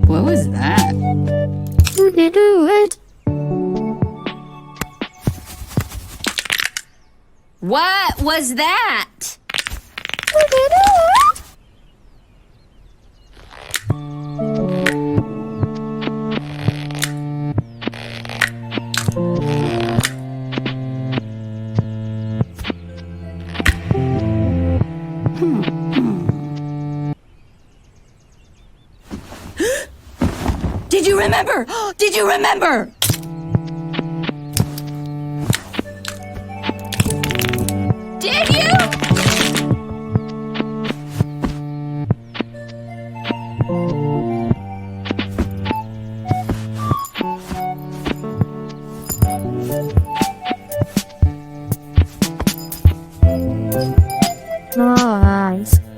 What was that? You did do it. What was that? You did do it. Did you remember? Did you remember? Did you? Nice.